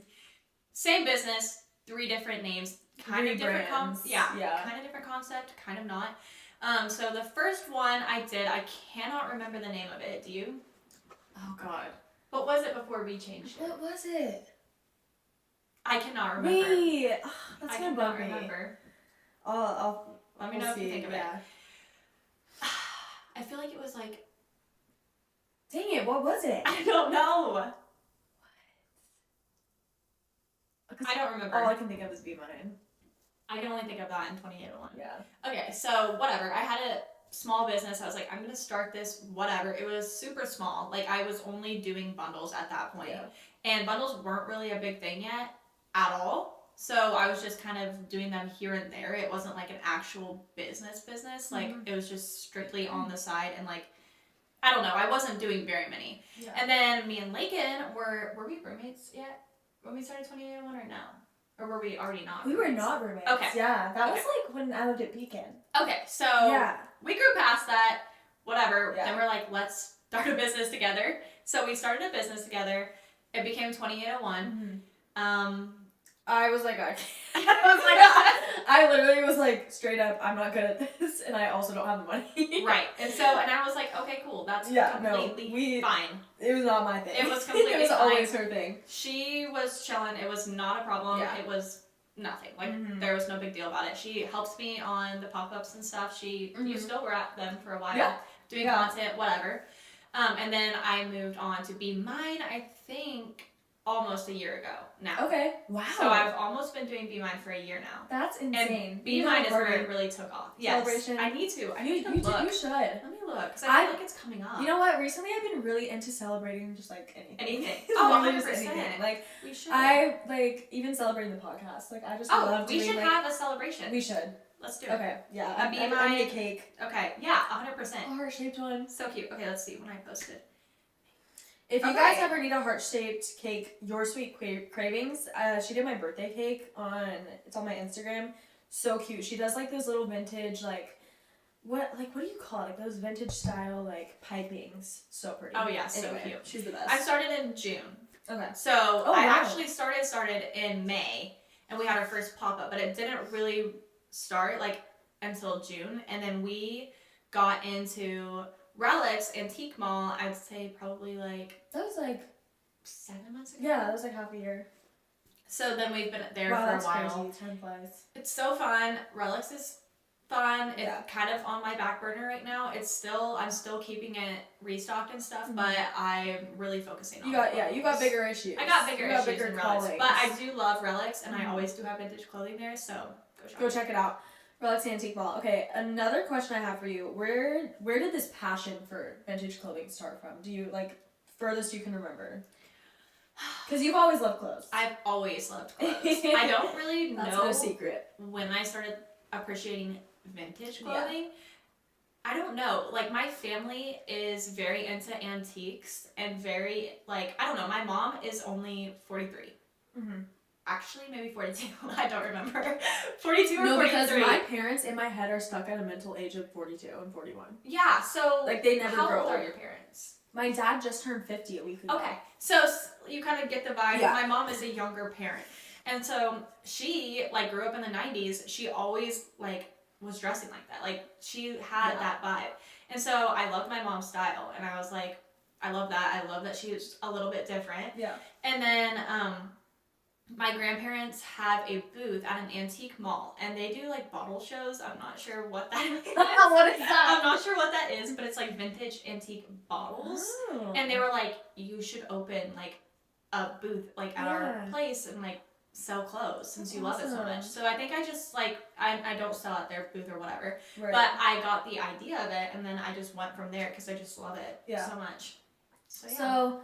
Same business, 3 different names. Kind of different kind of different concept, kind of not. So the first one I did, I cannot remember the name of it. Do you? Oh God. What was it before we changed it? What was it? I cannot remember. Wait, that's gonna bug me. Remember. I'll let me know if you think of it. Yeah. I feel like it was like. Dang it! What was it? I don't know. What? I don't remember. All I can think of is Be Mine. I can only think of that in 2081. Yeah. Okay, so whatever. I had a small business. I was like, I'm going to start this, whatever. It was super small. Like, I was only doing bundles at that point. Yeah. And bundles weren't really a big thing yet at all. So I was just kind of doing them here and there. It wasn't like an actual business. Like, it was just strictly on the side. And like, I don't know. I wasn't doing very many. Yeah. And then me and Lakyn were we roommates yet? When we started 2081 or no? Or were we already not roommates? We were not roommates. Okay. Yeah, that was like when I lived at Beacon. Okay, so we grew past that, whatever. Yeah. Then we're like, let's start a business together. So we started a business together. It became 2801. Mm-hmm. I was like, I literally was like, straight up, I'm not good at this, and I also don't have the money. Right. And I was like, okay, cool. That's completely fine. It was not my thing. It was completely fine. It was always her thing. She was chilling. It was not a problem. Yeah. It was nothing. Like, there was no big deal about it. She helps me on the pop-ups and stuff. You still were at them for a while. Doing content, whatever. And then I moved on to Be Mine, I think, almost a year ago now. Okay. Wow. So I've almost been doing Be Mine for a year now. That's insane. And Be Mine is where it really took off. Yes. Celebration. I need to. You should. Let me look, because I feel like it's coming up. You know what? Recently I've been really into celebrating just like anything. Oh, 100%. Anything. Like, we should. I like even celebrating the podcast. Like, I just love doing, we should have a celebration. We should. Let's do it. Okay, yeah. A Be Mine. I need a cake. Okay, yeah, 100%. A heart-shaped one. So cute. Okay, let's see when I post it. If you guys ever need a heart-shaped cake, Your Sweet Cravings, she did my birthday cake it's on my Instagram. So cute. She does like those little vintage, what do you call it? Like those vintage style, like, pipings. So pretty. Oh yeah, so anyway, cute. She's the best. I started in June. Okay. So I actually started in May, and we had our first pop-up, but it didn't really start, like, until June, and then we got into Relics Antique Mall, I'd say probably like... That was like... 7 months ago? Yeah, that was like half a year. So then we've been there for a while. That's crazy. Time flies. It's so fun. Relics is fun. It's kind of on my back burner right now. I'm still keeping it restocked and stuff, but I'm really focusing on you got bigger issues. I got bigger issues in Relics. But I do love Relics, and I always do have vintage clothing there, so go check it out. Relics Antique Mall. Okay, another question I have for you. Where did this passion for vintage clothing start from? Do you, like, furthest you can remember? Because you've always loved clothes. I've always loved clothes. I don't really know. That's no secret. When I started appreciating vintage clothing, I don't know. Like, my family is very into antiques and very, like, I don't know. My mom is only 43. Mm-hmm. Actually, maybe 42. I don't remember. 42 or 43. No, because my parents in my head are stuck at a mental age of 42 and 41. Yeah, so... Like, they never grow old. How old are your parents? My dad just turned 50 a week ago. Okay, so you kind of get the vibe. Yeah. My mom is a younger parent. And so she, like, grew up in the 90s. She always, like, was dressing like that. Like, she had that vibe. And so I loved my mom's style. And I was like, I love that. I love that she was a little bit different. Yeah. And then... my grandparents have a booth at an antique mall, and they do, like, bottle shows. I'm not sure what that is. What is that? I'm not sure what that is, but it's, like, vintage antique bottles. Oh. And they were like, you should open, like, a booth, like, at our place and, like, sell clothes since you love it so much. So I think I just, like, I don't sell at their booth or whatever. Right. But I got the idea of it, and then I just went from there because I just love it so much. So,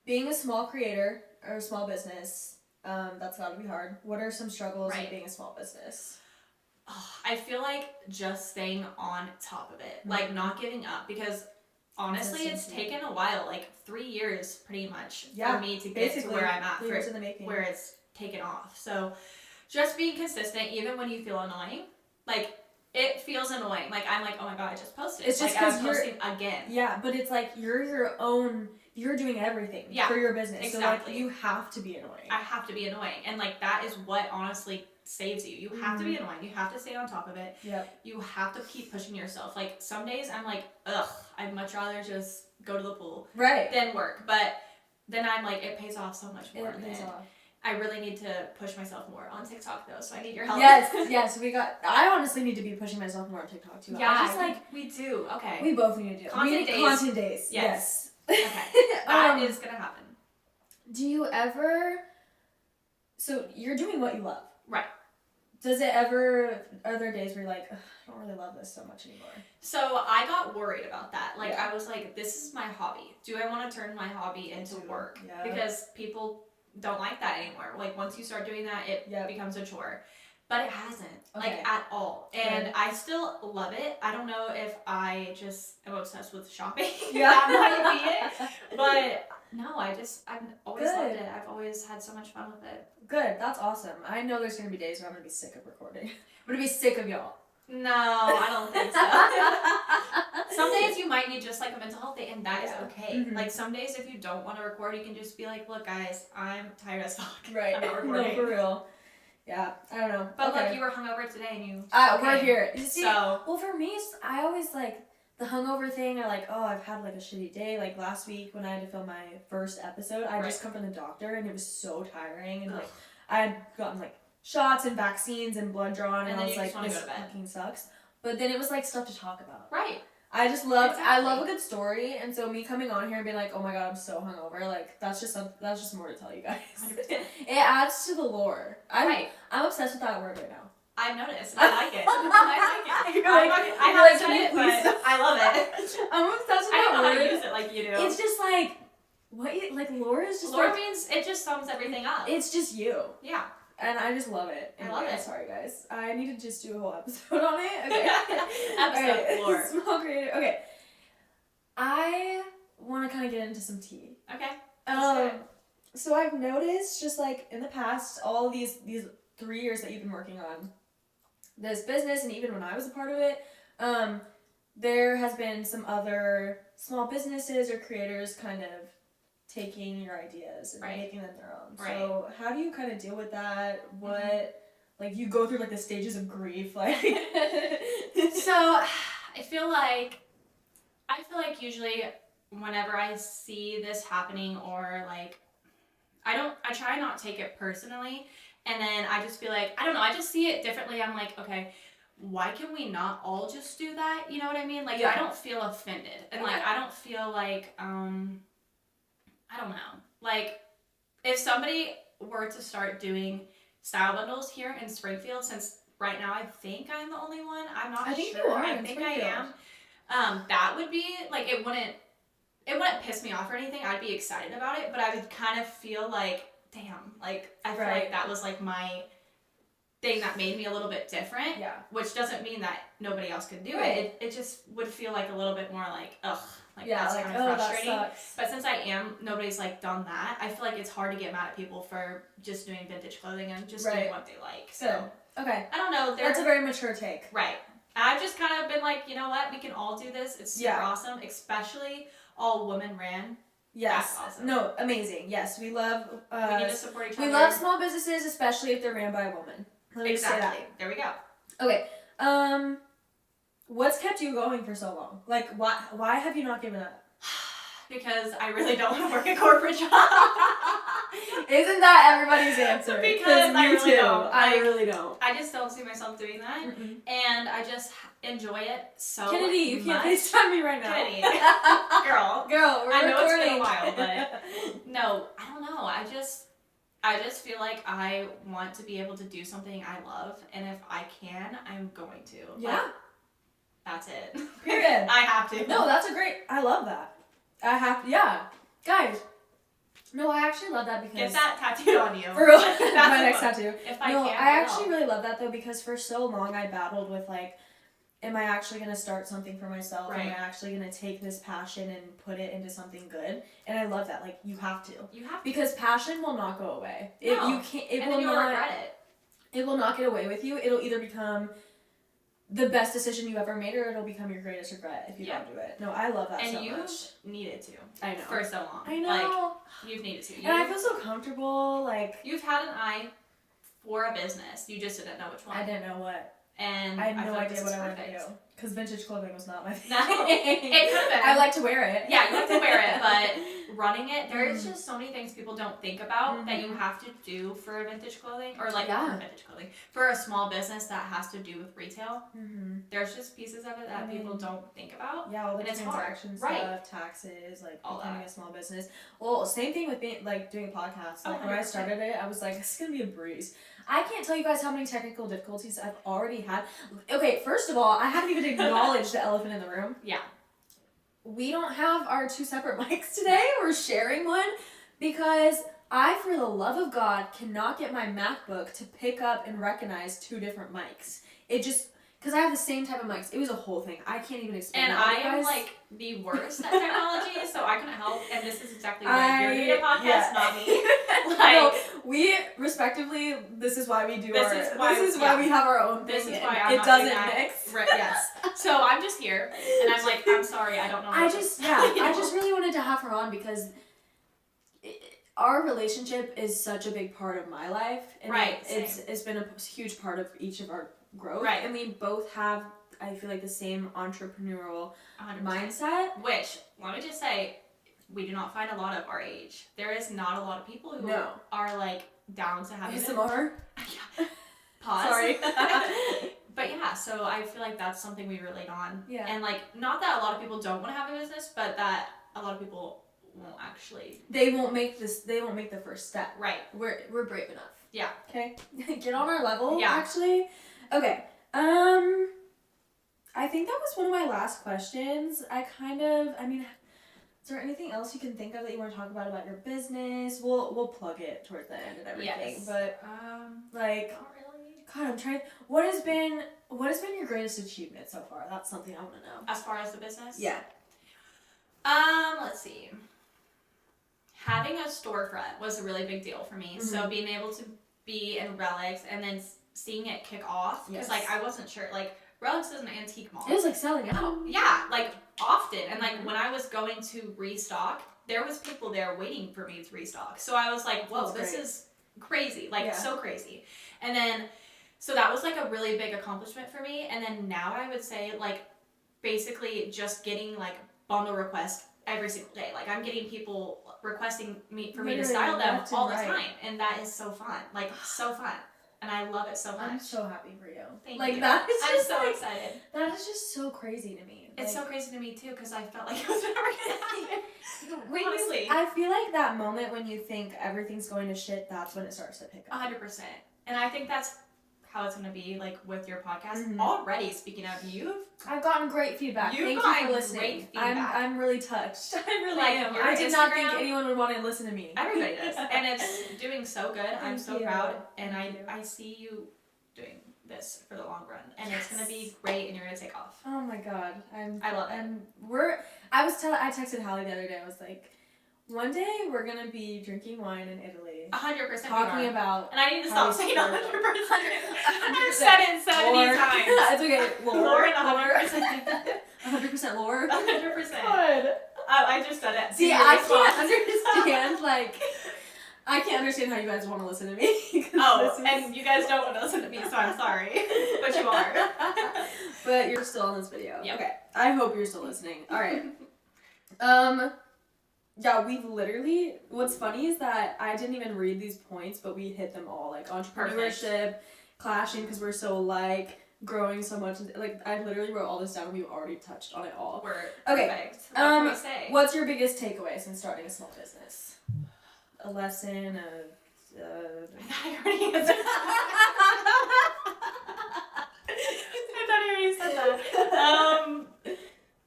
being a small creator or a small business... that's gotta be hard. What are some struggles in being a small business? Oh, I feel like just staying on top of it, like not giving up, because honestly, it's taken a while, like 3 years pretty much for me to get to where I'm at, where it's taken off. So just being consistent, even when you feel annoying, like it feels annoying. Like I'm like, oh my god, I just posted. It's just because I'm posting again. Yeah, but it's like you're your own. You're doing everything for your business. Exactly. So, like, you have to be annoying. I have to be annoying. And, like, that is what honestly saves you. You have to be annoying. You have to stay on top of it. Yep. You have to keep pushing yourself. Like, some days I'm like, ugh, I'd much rather just go to the pool than work. But then I'm like, it pays off so much more. It pays off. I really need to push myself more on TikTok, though, so I need your help. Yes, I honestly need to be pushing myself more on TikTok, too. Yeah, we do. Okay. We both need to do it. Content days. Yes. Okay, that is gonna happen. Do you ever... So, you're doing what you love. Right. Does it ever... Are there days where you're like, I don't really love this so much anymore? So, I got worried about that. Like, I was like, this is my hobby. Do I want to turn my hobby into work? Yeah. Because people don't like that anymore. Like, once you start doing that, it becomes a chore. But it hasn't, like, at all. And I still love it. I don't know if I just am obsessed with shopping. Yeah. That might be it. But, no, I've always loved it. I've always had so much fun with it. Good. That's awesome. I know there's going to be days where I'm going to be sick of recording. I'm going to be sick of y'all. No, I don't think so. Some days you might need just like a mental health day, and that is okay. Mm-hmm. Like some days if you don't want to record, you can just be like, look guys, I'm tired as fuck. Right. I'm not recording. No, for real. Yeah, I don't know. But look, you were hungover today and you... We're here. See, so... Well, for me, I always like the hungover thing. I like, oh, I've had like a shitty day. Like last week when I had to film my first episode, I just come from the doctor and it was so tiring. And like, I had gotten like shots and vaccines and blood drawn, and I was like, this fucking sucks. But then it was like stuff to talk about. Right. I just love, I love a good story, and so me coming on here and being like, oh my god, I'm so hungover, like that's just more to tell you guys. 100%. It adds to the lore. I'm obsessed with that word right now. I've noticed. I like it. I like it. I haven't said it, but I love it. I'm obsessed with that word. I don't know how to use it like you do. It's just like, like lore is just lore means it just sums everything up. It's just you. Yeah. And I just love it. I love it. Sorry, guys. I need to just do a whole episode on it. Okay. Episode lore. Small creative. Okay. I want to kind of get into some tea. Okay. So I've noticed just like in the past, all these 3 years that you've been working on this business, and even when I was a part of it, there has been some other small businesses or creators kind of taking your ideas and making them their own. Right. So how do you kind of deal with that? What, like, you go through like the stages of grief, like. So I feel like usually whenever I see this happening, or like, I try not to take it personally, and then I just be like, I don't know, I just see it differently. I'm like, okay, why can we not all just do that? You know what I mean? Like, I don't feel offended, and like, I don't feel like, I don't know. Like, if somebody were to start doing style bundles here in Springfield, since right now I think I'm the only one, I'm not sure. I think you are. I think I am. That would be, like, it wouldn't piss me off or anything. I'd be excited about it, but I would kind of feel like, damn, like, I feel like that was, like, my thing that made me a little bit different. Yeah. Which doesn't mean that nobody else could do it. It just would feel like a little bit more like, ugh. Like, that's kind of frustrating. That sucks. But since nobody's like done that, I feel like it's hard to get mad at people for just doing vintage clothing and just doing what they like. So good. Okay. I don't know. That's a very mature take. Right. I've just kind of been like, you know what? We can all do this. It's super awesome, especially all women ran. Yes. That's awesome. No, amazing. Yes, we love. We need to support each other. We love small businesses, especially if they're ran by a woman. Exactly. There we go. Okay. What's kept you going for so long? Like, why have you not given up? Because I really don't want to work a corporate job. Isn't that everybody's answer? Because I really don't. Like, I really don't. I just don't see myself doing that. And I just enjoy it so much. Kennedy, you can't FaceTime me right now. Kennedy. Girl, we're I know recording. It's been a while, but no, I don't know. I just feel like I want to be able to do something I love, and if I can, I'm going to. Yeah. Like, that's it. Period. I have to. No, that's I love that. Guys. No, I actually love that because... Get that tattooed on you. For real. My next tattoo. If I can, I actually really love that though, because for so long I battled with like, am I actually going to start something for myself? Right. Am I actually going to take this passion and put it into something good? And I love that. Like, you have to. Because passion will not go away. No. You can't. And then you'll regret it. It will not get away with you. It'll either become the best decision you ever made, or it'll become your greatest regret if you don't do it. No, I love that so much. And you needed to. I know. For so long. I know. Like, you've needed to. And I feel so comfortable, like... You've had an eye for a business. You just didn't know which one. I didn't know what. And I had no idea what I wanted to do. Because vintage clothing was not my thing. No, it could have been. I like to wear it. Yeah, you like to wear it, but running it, there is just so many things people don't think about that you have to do for vintage clothing, or like for vintage clothing, for a small business that has to do with retail. There's just pieces of it that people don't think about. Yeah, all the transaction stuff, taxes, like all becoming a small business. Well, same thing with being like doing a podcast. Like when I started it, I was like, this is gonna be a breeze. I can't tell you guys how many technical difficulties I've already had. Okay, first of all, I haven't even acknowledged the elephant in the room. Yeah. We don't have our 2 separate mics today. We're sharing one because I, for the love of God, cannot get my MacBook to pick up and recognize 2 different mics. because I have the same type of mics. It was a whole thing. I can't even explain. And I am like the worst at technology, so I couldn't help. And this is exactly why you're doing a podcast, not me. Like, no, we respectively. This is why we do. This is why we have our own thing. This is why it doesn't mix. Right. Yes. So I'm just here, and I'm like, I'm sorry, I don't know. I just really wanted to have her on because our relationship is such a big part of my life, and it's been a huge part of each of our growth, right? And we both have, I feel like, the same entrepreneurial 100%. mindset. Which, let me just say, we do not find a lot of our age. There is not a lot of people who are like down to have ASMR. Pause. Sorry. But yeah, so I feel like that's something we relate on. Yeah. And like, not that a lot of people don't want to have a business, but that a lot of people won't actually. They won't make the first step. Right. We're brave enough. Yeah. Okay. Get on our level. Yeah. Actually. Okay. I think that was one of my last questions. Is there anything else you can think of that you want to talk about your business? We'll plug it towards the end of everything. Yes. But like, not really. God, I'm trying. What has been your greatest achievement so far? That's something I want to know. As far as the business? Yeah. Let's see. Having a storefront was a really big deal for me. Mm-hmm. So being able to be in Relics and then seeing it kick off, because like I wasn't sure, like Relics is an antique mall. It was like selling out. Yeah, like often, and like when I was going to restock, there was people there waiting for me to restock. So I was like, whoa, this is crazy, like so crazy. And then, so that was like a really big accomplishment for me. And then now I would say like basically just getting like bundle requests every single day. Like I'm getting people requesting me to style them all the time, and that is so fun. Like so fun, and I love it so much. I'm so happy for you. Thank you. That is I'm so excited. That is just so crazy to me. It's so crazy to me too because I felt like it was never gonna happen. Honestly, I feel like that moment when you think everything's going to shit, that's when it starts to pick up. 100%, and I think that's how it's gonna be like with your podcast already. Speaking of I've gotten great feedback. Thank you for listening. I'm really touched. I really am. I did not think anyone would want to listen to me. Everybody does, and it's doing so good. I'm so proud, and I see you doing this for the long run, and it's gonna be great, and you're gonna take off. Oh my god, I love it. And I texted Halli the other day. I was like, one day we're gonna be drinking wine in Italy. 100%. Talking about. And I need to stop saying 100%. I've said it so many times. It's okay. Lore and 100%. 100% lore. 100%. God. I just said it. See, I can't understand. I can't understand how you guys want to listen to me. And you guys don't want to listen to me, so I'm sorry. But you are. But you're still on this video. Yep. Okay. I hope you're still listening. All right. Yeah, we've literally, what's funny is that I didn't even read these points, but we hit them all, like entrepreneurship, clashing because we're so alike, growing so much, like I literally wrote all this down and we've already touched on it all. Okay. Perfect. What can we say? What's your biggest takeaway since starting a small business? A lesson, I already answered I thought I already said that.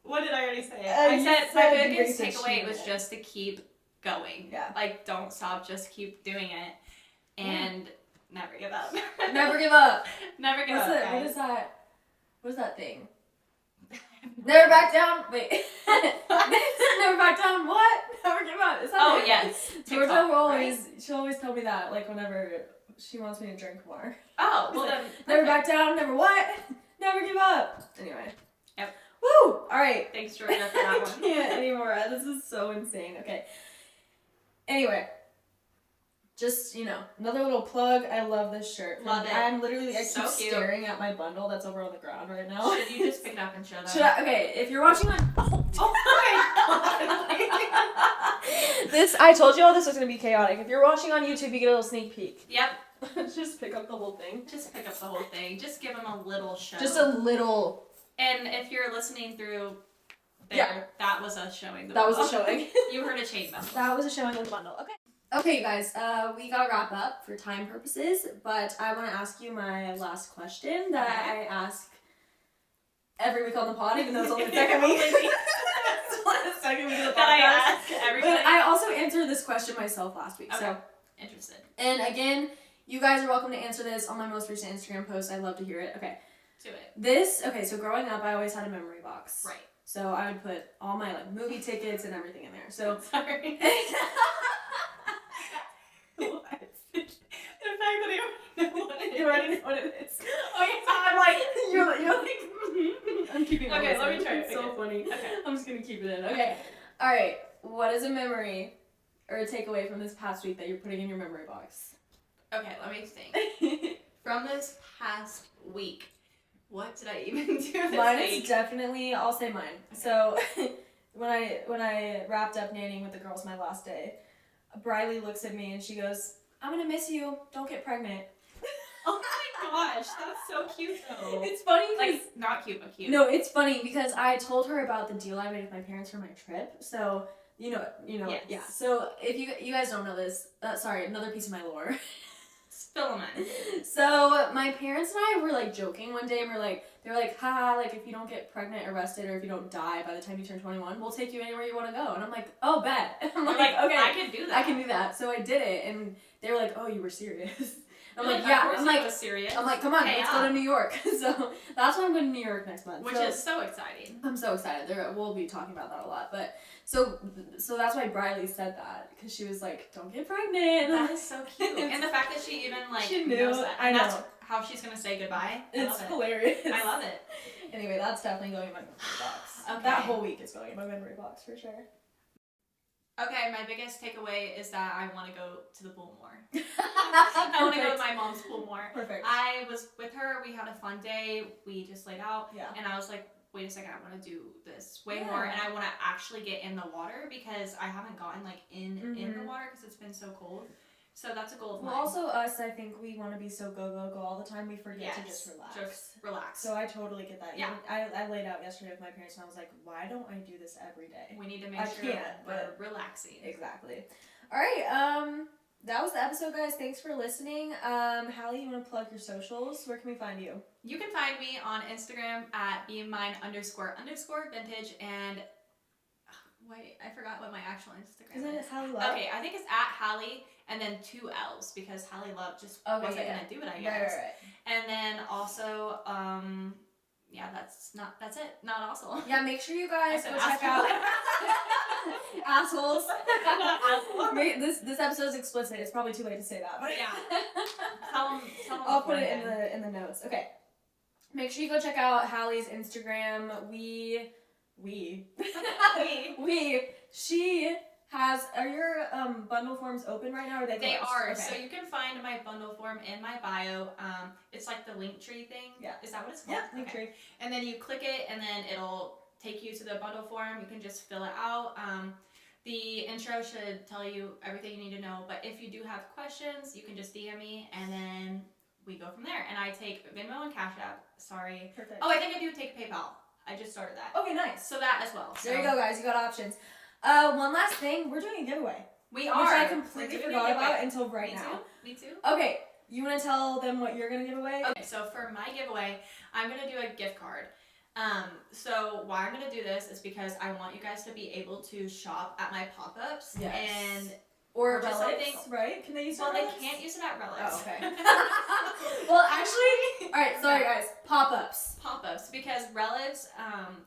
What did I already say? I said my biggest takeaway was just to keep going. Yeah. Like, don't stop, just keep doing it. And never give up. Never give up. Never give up, guys. What is that thing? Never back down. Wait. Never back down. What? Never give up. Is that it? Yes. Georgia she'll always tell me that, like, whenever she wants me to drink more. Oh, well then. Never back down. Never what? Never give up. Anyway. Yep. Woo! Alright. Thanks, Georgia, for that one. I can't anymore. This is so insane. Okay. Anyway. Just, another little plug. I love this shirt. Love it. I'm literally, I so keep cute. Staring at my bundle that's over on the ground right now. Should you just pick it up and show them? Should I? Okay, if you're watching on... Oh my god! I told you all this was going to be chaotic. If you're watching on YouTube, you get a little sneak peek. Yep. Just pick up the whole thing. Just pick up the whole thing. Just give them a little show. Just a little... And if you're listening through there, that was us showing the bundle. That was a showing. You heard a chain bundle. That was a showing of the bundle. Okay. Okay, you guys, we gotta wrap up for time purposes, but I want to ask you my last question that I ask every week on the pod, even though it's only the second week. It's only the second week of the podcast. That I ask everybody. But I also answered this question myself last week, so. Interested. And again, you guys are welcome to answer this on my most recent Instagram post. I'd love to hear it. Okay. Do it. Okay, so growing up, I always had a memory box. Right. So I would put all my like movie tickets and everything in there. So sorry. What? The fact that I don't know what it is. You already know what it is. Okay, so I'm like, you're like, I'm keeping it. Okay, let me try it. It's so funny. Okay. I'm just gonna keep it in. Okay. Alright, what is a memory or a takeaway from this past week that you're putting in your memory box? Okay, let me think. From this past week, what did I even do this Mine week? is definitely, I'll say mine. Okay. So, when I wrapped up nannying with the girls my last day, Briley looks at me and she goes, I'm gonna miss you. Don't get pregnant. Oh my gosh, that's so cute though. It's funny because... Like, not cute, but cute. No, it's funny because I told her about the deal I made with my parents for my trip. So, you know, yes. yeah. So, if you guys don't know this, sorry, another piece of my lore. Spill them in. So, my parents and I were, like, joking one day, and they were like, haha, like, if you don't get pregnant, arrested, or if you don't die by the time you turn 21, we'll take you anywhere you want to go. And I'm like, oh, bet. I'm like, okay. I can do that. I can do that. So, I did it, and they were like, oh, you were serious. I'm like, Of yeah. course I'm like, was serious. I'm like, come on, Hey, let's go to New York. So, that's why I'm going to New York next month. Which is so exciting. I'm so excited. We'll be talking about that a lot. But so that's why Briley said that, because she was like, "Don't get pregnant." That is so cute, and the fact that she even like she knew. knows that, I and know. that's how she's gonna say goodbye. It's hilarious. I love it. Anyway, that's definitely going in my memory box. Okay. That whole week is going in my memory box for sure. Okay, my biggest takeaway is that I want to go to the pool more. I want to go to my mom's pool more. Perfect. I was with her. We had a fun day. We just laid out. Yeah. And I was like, wait a second, I want to do this way more, and I want to actually get in the water because I haven't gotten like in the water because it's been so cold. So that's a goal of mine. Well, also us, I think we want to be so go all the time, we forget to just relax. Just relax. So I totally get that. Yeah. I laid out yesterday with my parents and I was like, why don't I do this every day? We need to make sure we're relaxing. Exactly. Alright, that was the episode, guys. Thanks for listening. Halli, you want to plug your socials? Where can we find you? You can find me on Instagram at @beingmine__vintage and wait, I forgot what my actual Instagram is. Isn't it Halli Love? Okay, I think it's at Halli and then 2 L's because Halli Love just wasn't gonna do it, I guess. Right. And then also, yeah, that's it. Not also. Yeah, make sure you guys go check out assholes. This episode's explicit. It's probably too late to say that, but yeah. Tell them I'll put it in the notes. Okay. Make sure you go check out Halli's Instagram. She has. Are your bundle forms open right now? Or are they closed? They are. Okay. So you can find my bundle form in my bio. It's like the link tree thing. Yeah. Is that what it's called? Yeah. Link tree. And then you click it, and then it'll take you to the bundle form. You can just fill it out. The intro should tell you everything you need to know. But if you do have questions, you can just DM me, and then we go from there. And I take Venmo and Cash App. Sorry. Perfect. Oh, I think I do take PayPal. I just started that. Okay, nice. So that as well. So. There you go, guys. You got options. One last thing. We're doing a giveaway. We are. Which I completely forgot about until right now. Me too. Okay. You want to tell them what you're going to give away? Okay, so for my giveaway, I'm going to do a gift card. So why I'm going to do this is because I want you guys to be able to shop at my pop-ups. Yes. And or just relics, right? Can they use it at relics? They can't use it at relics. Oh, okay. Well, actually, all right, sorry guys. Pop-ups. Pop-ups, because relics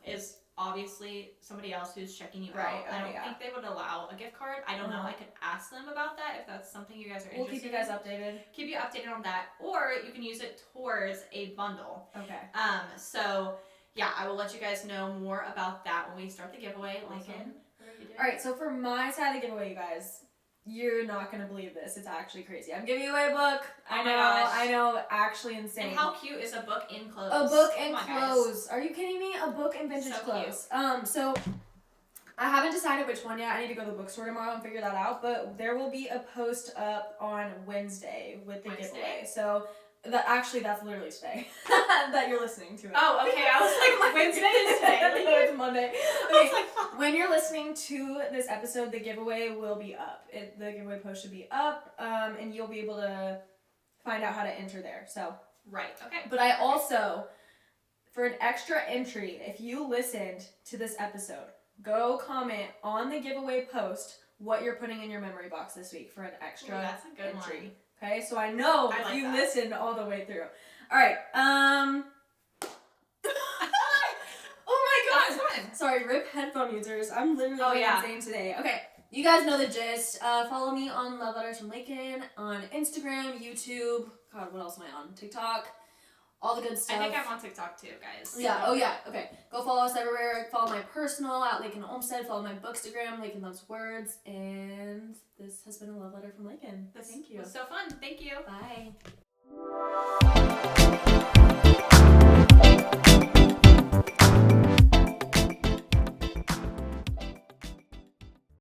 is obviously somebody else who's checking you out. I don't think they would allow a gift card. I don't know. I could ask them about that if that's something you guys are interested in. We'll keep you guys updated. Keep you updated on that. Or you can use it towards a bundle. Okay. So yeah, I will let you guys know more about that when we start the giveaway. Lakyn, all right, so for my side of the giveaway, you guys, you're not gonna believe this. It's actually crazy. I'm giving you away a book. Oh my gosh. I know, actually insane. And how cute is a book in clothes? A book in clothes. Are you kidding me? A book in vintage clothes. Cute. So I haven't decided which one yet. I need to go to the bookstore tomorrow and figure that out. But there will be a post up on Wednesday with the giveaway. So that's literally today that you're listening to it. Oh, okay. I was like, Wednesday is today. No, it's Monday. Okay. When you're listening to this episode, the giveaway will be up. The giveaway post should be up, and you'll be able to find out how to enter there. So. Right. Okay. But I also, for an extra entry, if you listened to this episode, go comment on the giveaway post what you're putting in your memory box this week for an extra that's a good entry. One. Okay, so I know if you listened all the way through. All right, Sorry, rip headphone users. I'm literally going insane today. Okay, you guys know the gist. Follow me on Love Letters from Lakyn on Instagram, YouTube. God, what else am I on? TikTok. All the good stuff. I think I'm on TikTok too, guys. Yeah. Oh yeah. Okay. Go follow us everywhere. Follow my personal at lakynolmsted. Follow my bookstagram, lakynloveswords. And this has been a love letter from Lakyn. This Thank you. was so fun. Thank you. Bye.